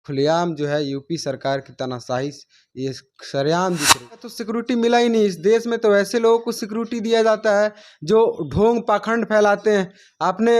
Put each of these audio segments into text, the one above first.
खुलेआम जो है यूपी सरकार की तानाशाही ये सरेआम दिख रही है। तो सिक्योरिटी मिला ही नहीं। इस देश में तो ऐसे लोगों को सिक्योरिटी दिया जाता है जो ढोंग पाखंड फैलाते हैं। आपने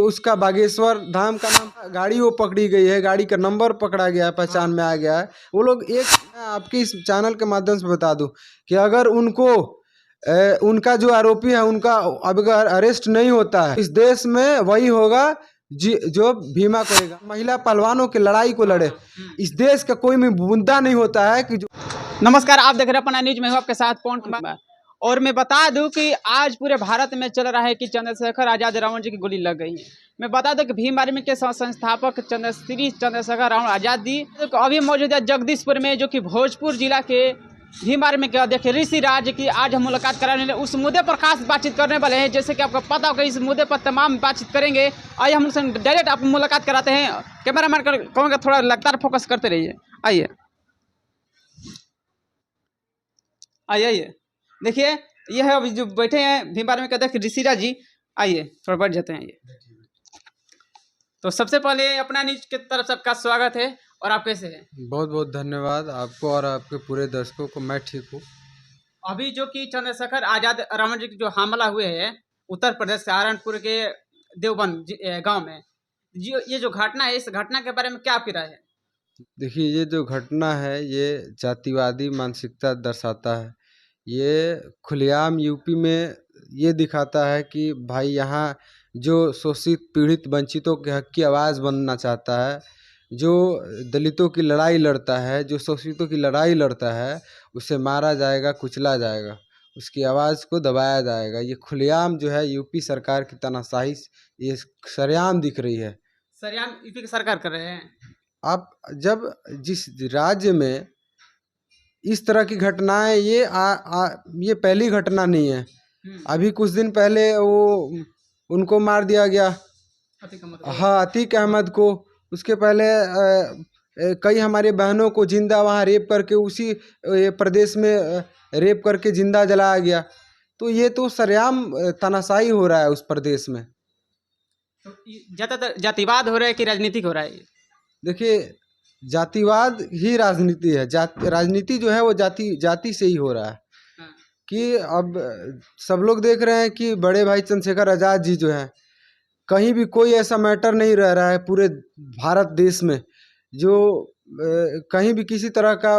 उसका बागेश्वर धाम का नाम, गाड़ी वो पकड़ी गई है, गाड़ी का नंबर पकड़ा गया है, पहचान में आ गया है। वो लोग मैं आपके इस चैनल के माध्यम से बता दूं कि अगर उनका जो आरोपी है उनका अगर अरेस्ट नहीं होता है, इस देश में वही होगा जो भीमा करेगा, महिला पहलवानों की लड़ाई को लड़े। इस देश का कोई भी मुद्दा नहीं होता है कि जो। नमस्कार, आप देख रहे हैं अपना न्यूज में हूं आपके साथ पवन कुमार। और मैं बता दूं कि आज पूरे भारत में चल रहा है कि चंद्रशेखर आजाद रावण जी की गोली लग गई है। मैं बता दूं कि भीम आर्मी के संस्थापक चंद्रशेखर रावण आजाद जी तो अभी मौजूद है जगदीशपुर में, जो कि भोजपुर जिला के भीम आर्मी के अध्यक्ष ऋषि राज की आज हम मुलाकात कराने उस मुद्दे पर खास बातचीत करने वाले हैं। जैसे कि आपको पता होगा, इस मुद्दे पर तमाम बातचीत करेंगे। आइए हम उनसे डायरेक्ट आप मुलाकात कराते हैं। कैमरा मैन कहूँगा थोड़ा लगातार फोकस करते रहिए। आइए आइए देखिए, ये है अभी जो बैठे हैं भीम आर्मी के अध्यक्ष ऋषिराज जी। आइए थोड़ा बैठ जाते हैं। आइए, तो सबसे पहले अपना न्यूज की तरफ से आपका स्वागत है। और आप कैसे हैं? बहुत बहुत धन्यवाद आपको और आपके पूरे दर्शकों को। मैं ठीक हूँ। अभी जो कि चंद्रशेखर आजाद रावण जी की जो हमला हुए हैं उत्तर प्रदेश सहारनपुर के देवबंद गांव में, ये जो घटना है, इस घटना के बारे में क्या आपकी राय है? देखिए, ये जो घटना है ये जातिवादी मानसिकता दर्शाता है। ये खुलेआम यूपी में ये दिखाता है कि भाई यहाँ जो शोषित पीड़ित वंचितों के हक की आवाज़ बनना चाहता है, जो दलितों की लड़ाई लड़ता है, जो शोषितों की लड़ाई लड़ता है, उसे मारा जाएगा, कुचला जाएगा, उसकी आवाज़ को दबाया जाएगा। ये खुलेआम जो है यूपी सरकार की तानाशाही ये सरेआम दिख रही है। सरेआम यूपी की सरकार कर रहे हैं। आप जब जिस राज्य में इस तरह की घटनाएं ये पहली घटना नहीं है। अभी कुछ दिन पहले उनको मार दिया गया, हाँ, अतीक अहमद को। उसके पहले कई हमारे बहनों को जिंदा वहाँ रेप करके उसी प्रदेश में रेप करके जिंदा जलाया गया। तो ये तो सरेआम तानाशाही हो रहा है उस प्रदेश में। तो ज्यादातर जातिवाद हो रहा है कि राजनीतिक हो रहा है? देखिए, जातिवाद ही राजनीति है। राजनीति जो है वो जाति से ही हो रहा है। कि अब सब लोग देख रहे हैं कि बड़े भाई चंद्रशेखर आजाद जी जो हैं, कहीं भी कोई ऐसा मैटर नहीं रह रहा है पूरे भारत देश में जो कहीं भी किसी तरह का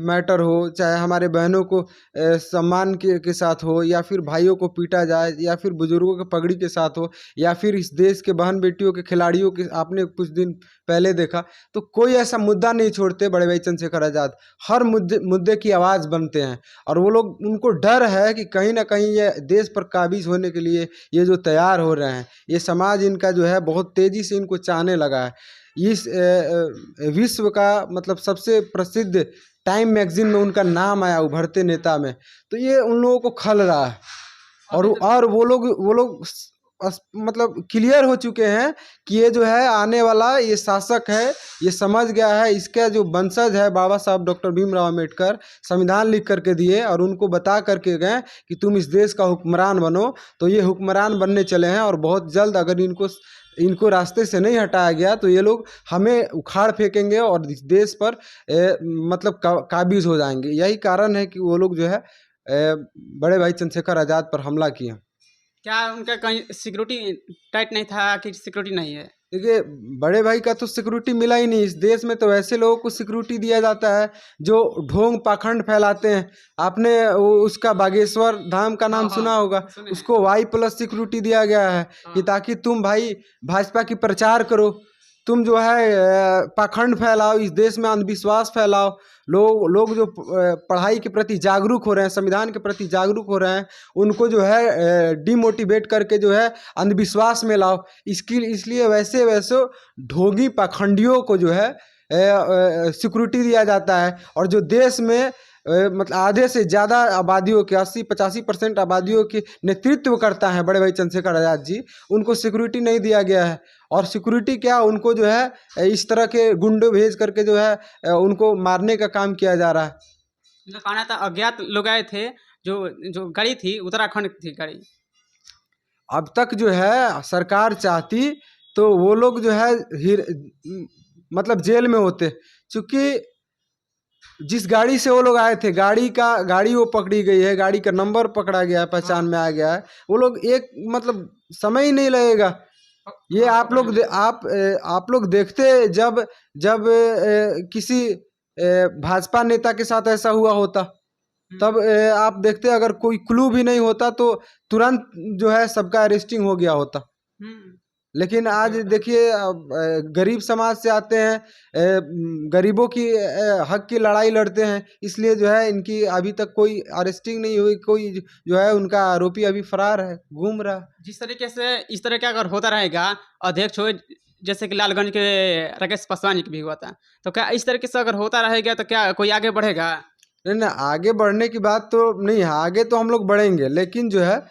मैटर हो, चाहे हमारे बहनों को सम्मान के साथ हो, या फिर भाइयों को पीटा जाए, या फिर बुजुर्गों के पगड़ी के साथ हो, या फिर इस देश के बहन बेटियों के खिलाड़ियों के आपने कुछ दिन पहले देखा। तो कोई ऐसा मुद्दा नहीं छोड़ते बड़े भाई चंद्रशेखर आज़ाद। हर मुद्दे की आवाज़ बनते हैं। और वो लोग, उनको डर है कि कहीं ना कहीं ये देश पर काबिज होने के लिए ये जो तैयार हो रहे हैं, ये समाज इनका जो है बहुत तेज़ी से इनको चाहने लगा है। इस विश्व का मतलब सबसे प्रसिद्ध टाइम मैगजीन में उनका नाम आया उभरते नेता में। तो ये उन लोगों को खल रहा है। और वो लोग मतलब क्लियर हो चुके हैं कि ये जो है आने वाला ये शासक है, ये समझ गया है। इसका जो वंशज है, बाबा साहब डॉक्टर भीमराव अम्बेडकर संविधान लिख करके दिए और उनको बता करके गए कि तुम इस देश का हुक्मरान बनो। तो ये हुक्मरान बनने चले हैं और बहुत जल्द अगर इनको रास्ते से नहीं हटाया गया तो ये लोग हमें उखाड़ फेंकेंगे और इस देश पर मतलब काबिज हो जाएंगे। यही कारण है कि वो लोग जो है बड़े भाई चंद्रशेखर आज़ाद पर हमला किया। क्या उनका कहीं सिक्योरिटी टाइट नहीं था कि सिक्योरिटी नहीं है? देखिए, बड़े भाई का तो सिक्योरिटी मिला ही नहीं। इस देश में तो ऐसे लोगों को सिक्योरिटी दिया जाता है जो ढोंग पाखंड फैलाते हैं। आपने उसका बागेश्वर धाम का नाम सुना होगा। उसको Y+ सिक्योरिटी दिया गया है कि ताकि तुम भाई भाजपा की प्रचार करो, तुम जो है पाखंड फैलाओ, इस देश में अंधविश्वास फैलाओ। लोग जो पढ़ाई के प्रति जागरूक हो रहे हैं, संविधान के प्रति जागरूक हो रहे हैं, उनको जो है डिमोटिवेट करके जो है अंधविश्वास में लाओ। इसलिए वैसे ढोंगी पाखंडियों को जो है सिक्योरिटी दिया जाता है। और जो देश में मतलब आधे से ज़्यादा आबादियों के 80-85% आबादियों के नेतृत्व करता है बड़े भाई चंद्रशेखर आज़ाद जी, उनको सिक्योरिटी नहीं दिया गया है। और सिक्योरिटी क्या, उनको जो है इस तरह के गुंडे भेज करके जो है उनको मारने का काम किया जा रहा है। मतलब कहना था अज्ञात लोग आए थे, जो गाड़ी थी उत्तराखंड थी गाड़ी। अब तक जो है सरकार चाहती तो वो लोग जो है मतलब जेल में होते, क्योंकि जिस गाड़ी से वो लोग आए थे, गाड़ी वो पकड़ी गई है, गाड़ी का नंबर पकड़ा गया है, पहचान में आ गया है। वो लोग एक मतलब समय ही नहीं लगेगा। ये आप लोग देखते जब जब किसी भाजपा नेता के साथ ऐसा हुआ होता, तब आप देखते अगर कोई क्लू भी नहीं होता तो तुरंत जो है सबका अरेस्टिंग हो गया होता। लेकिन आज देखिए गरीब समाज से आते हैं, गरीबों की हक की लड़ाई लड़ते हैं, इसलिए जो है इनकी अभी तक कोई अरेस्टिंग नहीं हुई, कोई जो है उनका आरोपी अभी फरार है, घूम रहा। जिस तरीके से इस तरह का अगर होता रहेगा, अध्यक्ष हो जैसे कि लालगंज के राकेश पासवान जी की भी हुआ था, तो क्या इस तरीके से अगर होता रहेगा तो क्या कोई आगे बढ़ेगा? नहीं, आगे बढ़ने की बात तो नहीं है, आगे तो हम लोग बढ़ेंगे, लेकिन जो है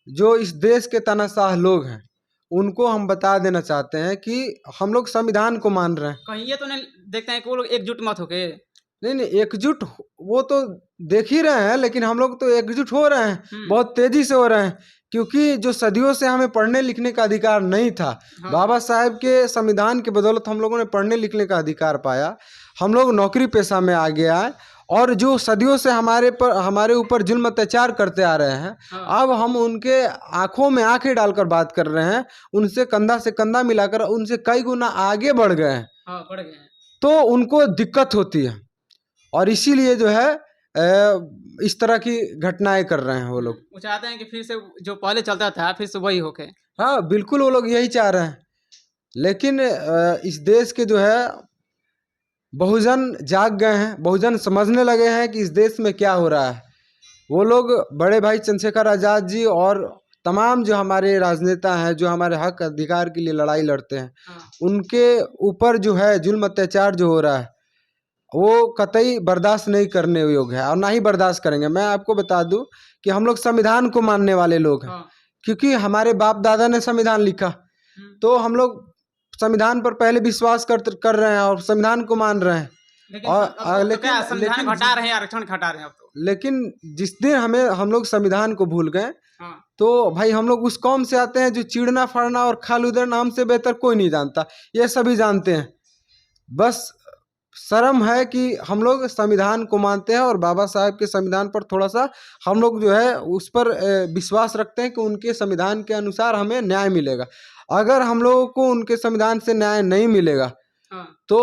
जो इस देश के तानाशाह लोग हैं उनको हम बता देना चाहते हैं कि हम लोग संविधान को मान रहे हैं। कहीं ये तो नहीं देखते हैं कि वो लोग एकजुट मत होके? नहीं, एकजुट वो तो देख ही रहे हैं, लेकिन हम लोग तो एकजुट हो रहे हैं, बहुत तेजी से हो रहे हैं, क्योंकि जो सदियों से हमें पढ़ने लिखने का अधिकार नहीं था, बाबा साहेब के संविधान के बदौलत हम लोगों ने पढ़ने लिखने का अधिकार पाया, हम लोग नौकरी पेशा में आ गया है, और जो सदियों से हमारे ऊपर जुल्म अत्याचार करते आ रहे हैं, अब हम उनके आंखों में आंखें डालकर बात कर रहे हैं, उनसे कंधा से कंधा मिलाकर उनसे कई गुना आगे बढ़ गए हैं, बढ़ गए हैं, तो उनको दिक्कत होती है, और इसीलिए जो है इस तरह की घटनाएं कर रहे हैं वो लोग। वो चाहते हैं कि फिर से जो पहले चलता था फिर से वही होके। हाँ बिल्कुल, वो लोग यही चाह रहे हैं, लेकिन इस देश के जो है बहुजन जाग गए हैं, बहुजन समझने लगे हैं कि इस देश में क्या हो रहा है। वो लोग बड़े भाई चंद्रशेखर आज़ाद जी और तमाम जो हमारे राजनेता हैं, जो हमारे हक अधिकार के लिए लड़ाई लड़ते हैं, उनके ऊपर जो है जुल्म अत्याचार जो हो रहा है वो कतई बर्दाश्त नहीं करने योग्य है, और ना ही बर्दाश्त करेंगे। मैं आपको बता दूं कि हम लोग संविधान को मानने वाले लोग हैं, क्योंकि हमारे बाप दादा ने संविधान लिखा, तो हम लोग संविधान पर पहले विश्वास कर रहे हैं और संविधान को मान रहे हैं। संविधान घटा रहे हैं, आरक्षण घटा रहे हैं अब तो। लेकिन जिस दिन हम लोग संविधान को भूल गए, तो भाई हम लोग उस कौम से आते हैं जो चीड़ना फाड़ना और खाल उधरना हमसे बेहतर कोई नहीं जानता, ये सभी जानते हैं। बस शर्म है कि हम लोग संविधान को मानते हैं और बाबा साहेब के संविधान पर थोड़ा सा हम लोग जो है उस पर विश्वास रखते हैं कि उनके संविधान के अनुसार हमें न्याय मिलेगा। अगर हम लोगों को उनके संविधान से न्याय नहीं मिलेगा तो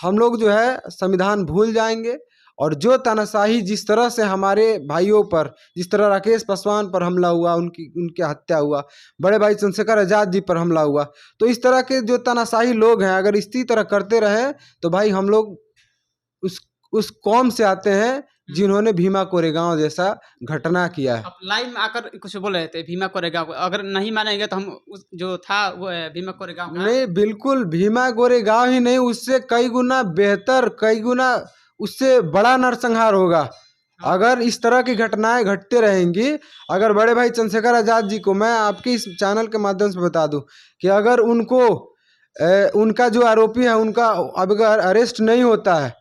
हम लोग जो है संविधान भूल जाएंगे, और जो तानाशाही जिस तरह से हमारे भाइयों पर, जिस तरह राकेश पासवान पर हमला हुआ, उनकी हत्या हुआ, बड़े भाई चंद्रशेखर आज़ाद जी पर हमला हुआ, तो इस तरह के जो तानाशाही लोग हैं अगर इसी तरह करते रहे तो भाई हम लोग उस कौम से आते हैं जिन्होंने भीमा कोरेगांव जैसा घटना किया है। आप लाइव में आकर कुछ बोल रहे थे भीमा कोरेगांव, अगर नहीं मानेंगे तो हम जो था वो भीमा कोरेगांव का। नहीं, बिल्कुल भीमा कोरेगांव ही नहीं, उससे कई गुना बेहतर, कई गुना उससे बड़ा नरसंहार होगा अगर इस तरह की घटनाएं घटते रहेंगी। अगर बड़े भाई चंद्रशेखर आज़ाद जी को, मैं आपके इस चैनल के माध्यम से बता दूं कि अगर उनको उनका जो आरोपी है उनका अगर अरेस्ट नहीं होता है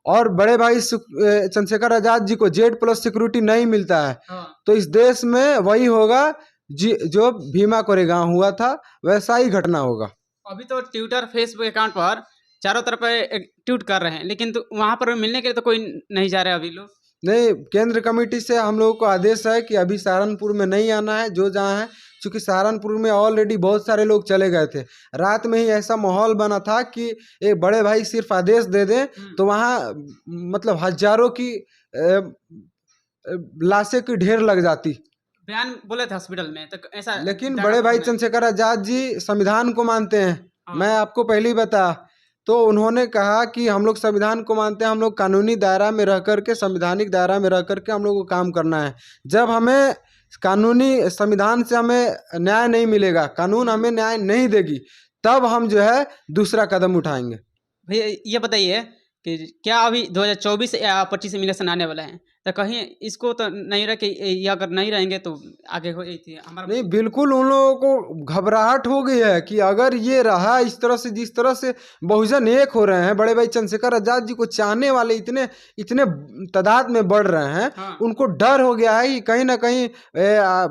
और बड़े भाई चंद्रशेखर आज़ाद जी को Z+ सिक्योरिटी नहीं मिलता है, तो इस देश में वही होगा जो भीमा कोरेगांव हुआ था, वैसा ही घटना होगा। अभी तो ट्विटर फेसबुक अकाउंट पर चारों तरफ ट्वीट कर रहे हैं, लेकिन तो वहाँ पर मिलने के लिए तो कोई नहीं जा रहे अभी लोग। नहीं, केंद्र कमेटी से हम लोगों को आदेश है कि अभी सहारनपुर में नहीं आना है, जो जहाँ है, क्योंकि सहारनपुर में ऑलरेडी बहुत सारे लोग चले गए थे। रात में ही ऐसा माहौल बना था कि एक बड़े भाई सिर्फ आदेश दे दें तो वहाँ मतलब हजारों की लाशें की ढेर लग जाती। बयान बोले थे हॉस्पिटल में तो ऐसा। लेकिन बड़े भाई चंद्रशेखर आज़ाद जी संविधान को मानते हैं, मैं आपको पहले ही बता, तो उन्होंने कहा कि हम लोग संविधान को मानते हैं, हम लोग कानूनी दायरा में रह करके, संवैधानिक दायरा में रह करके हम लोग को काम करना है। जब हमें कानूनी संविधान से हमें न्याय नहीं मिलेगा, कानून हमें न्याय नहीं देगी, तब हम जो है दूसरा कदम उठाएंगे। भैया ये बताइए कि क्या अभी 2024 या 25 में इलेक्शन आने वाला है, तो कहीं इसको तो नहीं रह कि ये अगर नहीं रहेंगे तो आगे हो जाती है हमारा। नहीं, बिल्कुल उन लोगों को घबराहट हो गई है कि अगर ये रहा इस तरह से, जिस तरह से बहुजन एक हो रहे हैं, बड़े भाई चंद्रशेखर आज़ाद जी को चाहने वाले इतने तादाद में बढ़ रहे हैं, उनको डर हो गया है कि कहीं ना कहीं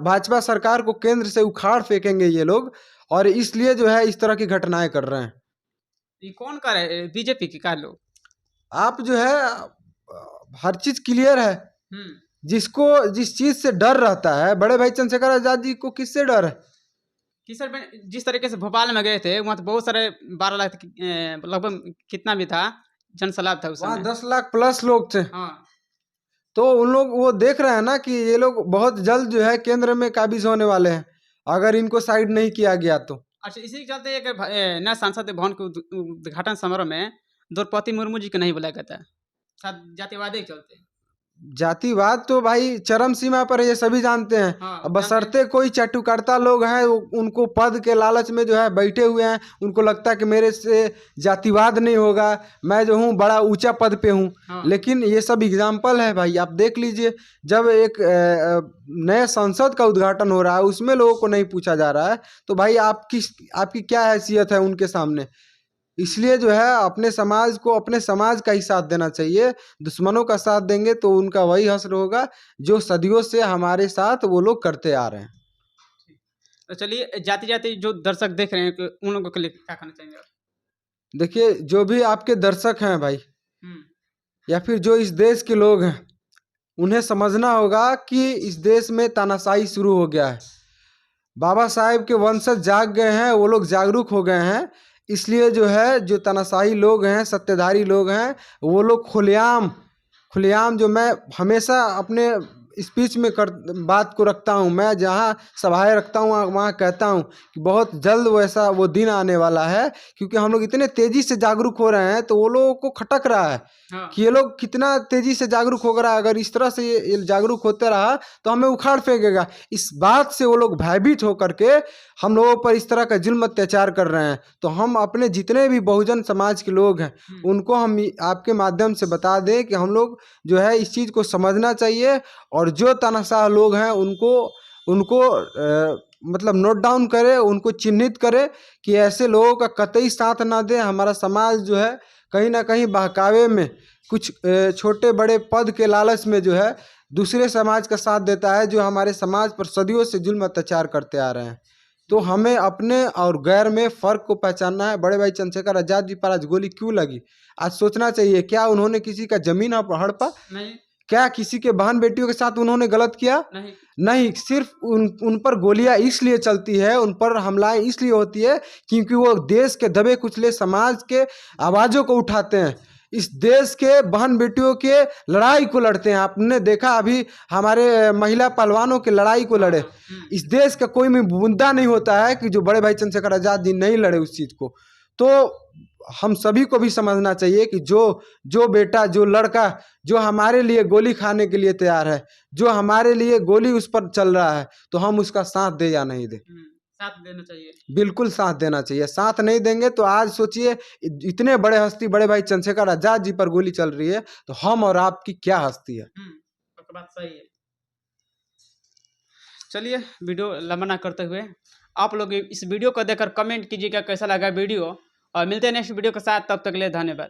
भाजपा सरकार को केंद्र से उखाड़ फेंकेंगे ये लोग, और इसलिए जो है इस तरह की घटनाएं कर रहे हैं। ये कौन करे बीजेपी की का लोग? आप जो है हर चीज क्लियर है। जिसको जिस चीज से डर रहता है, बड़े भाई चंद्रशेखर आजाद जी को किससे डर है? कि सर जिस तरीके से भोपाल में गए थे वहाँ तो बहुत सारे 12 लाख लगभग कितना भी था जनसलाब था उस वहाँ समय। 10 लाख प्लस लोग थे। हाँ तो उन लोग वो देख रहे हैं ना कि ये लोग बहुत जल्द जो है केंद्र में काबिज होने वाले हैं, अगर इनको साइड नहीं किया गया तो। अच्छा, इसी के चलते एक नया सांसद भवन के उद्घाटन समारोह में द्रौपदी मुर्मू जी को नहीं बुलाया गया था, शायद जातिवाद के चलते। जातिवाद तो भाई चरम सीमा पर है, ये सभी जानते हैं। हाँ, अब बशर्ते कोई चाटुकर्ता लोग हैं उनको पद के लालच में जो है बैठे हुए हैं, उनको लगता है कि मेरे से जातिवाद नहीं होगा, मैं जो हूँ बड़ा ऊंचा पद पे हूँ। हाँ। लेकिन ये सब एग्जाम्पल है भाई, आप देख लीजिए, जब एक नए संसद का उद्घाटन हो रहा है उसमें लोगों को नहीं पूछा जा रहा है, तो भाई आपकी क्या हैसियत है उनके सामने? इसलिए जो है अपने समाज को अपने समाज का ही साथ देना चाहिए। दुश्मनों का साथ देंगे तो उनका वही हश्र होगा जो सदियों से हमारे साथ वो लोग करते आ रहे हैं। तो चलिए, जाति जाति जो दर्शक देख रहे हैं उन लोगों के लिए क्या कहना चाहेंगे आप? देखिए, जो भी आपके दर्शक हैं भाई, हम्म, या फिर जो इस देश के लोग हैं, उन्हें समझना होगा कि इस देश में तानाशाही शुरू हो गया है। बाबा साहेब के वंशज जाग गए हैं, वो लोग जागरूक हो गए हैं। इसलिए जो है जो तानाशाही लोग हैं, सत्तेधारी लोग हैं, वो लोग खुलेआम खुलेआम जो मैं हमेशा अपने स्पीच में बात को रखता हूँ, मैं जहाँ सभाएं रखता हूँ वहाँ कहता हूँ कि बहुत जल्द वैसा वो दिन आने वाला है, क्योंकि हम लोग इतने तेज़ी से जागरूक हो रहे हैं तो वो लोगों को खटक रहा है हाँ। कि ये लोग कितना तेज़ी से जागरूक हो रहा है। अगर इस तरह से ये जागरूक होते रहा तो हमें उखाड़ फेंकेगा। इस बात से वो लोग भयभीत होकर के हम लोगों पर इस तरह का जुल्म अत्याचार कर रहे हैं। तो हम अपने जितने भी बहुजन समाज के लोग हैं उनको हम आपके माध्यम से बता दें कि हम लोग जो है इस चीज़ को समझना चाहिए, और जो तानाशाह लोग हैं उनको मतलब नोट डाउन करे, उनको चिन्हित करे कि ऐसे लोगों का कतई साथ ना दें। हमारा समाज जो है कहीं ना कहीं बहकावे में कुछ छोटे बड़े पद के लालच में जो है दूसरे समाज का साथ देता है, जो हमारे समाज पर सदियों से जुल्म अत्याचार करते आ रहे हैं। तो हमें अपने और गैर में फ़र्क को पहचानना है। बड़े भाई चंद्रशेखर आजाद जी पर आज गोली क्यों लगी, आज सोचना चाहिए। क्या उन्होंने किसी का जमीन हड़पा? नहीं। क्या किसी के बहन बेटियों के साथ उन्होंने गलत किया? नहीं। नहीं, सिर्फ उन पर गोलियां इसलिए चलती है, उन पर हमलाएं इसलिए होती है क्योंकि वो देश के दबे कुचले समाज के आवाज़ों को उठाते हैं, इस देश के बहन बेटियों के लड़ाई को लड़ते हैं। आपने देखा अभी हमारे महिला पहलवानों के लड़ाई को लड़े। इस देश का कोई भी मुद्दा नहीं होता है कि जो बड़े भाई चंद्रशेखर आजाद जी नहीं लड़े उस चीज़ को। तो हम सभी को भी समझना चाहिए कि जो बेटा, जो लड़का जो हमारे लिए गोली खाने के लिए तैयार है, जो हमारे लिए गोली उस पर चल रहा है, तो हम उसका साथ दे या नहीं दे? साथ देना चाहिए, बिल्कुल बिल्कुल साथ देना चाहिए। साथ नहीं देंगे तो आज सोचिए, इतने बड़े हस्ती बड़े भाई चंद्रशेखर आजाद जी पर गोली चल रही है, तो हम और आपकी क्या हस्ती है? आपकी बात सही है। चलिए, वीडियो लंबा ना करते हुए आप लोग इस वीडियो को देखकर कमेंट कीजिएगा कैसा लगा वीडियो, और मिलते हैं नेक्स्ट वीडियो के साथ। तब तक के लिए धन्यवाद।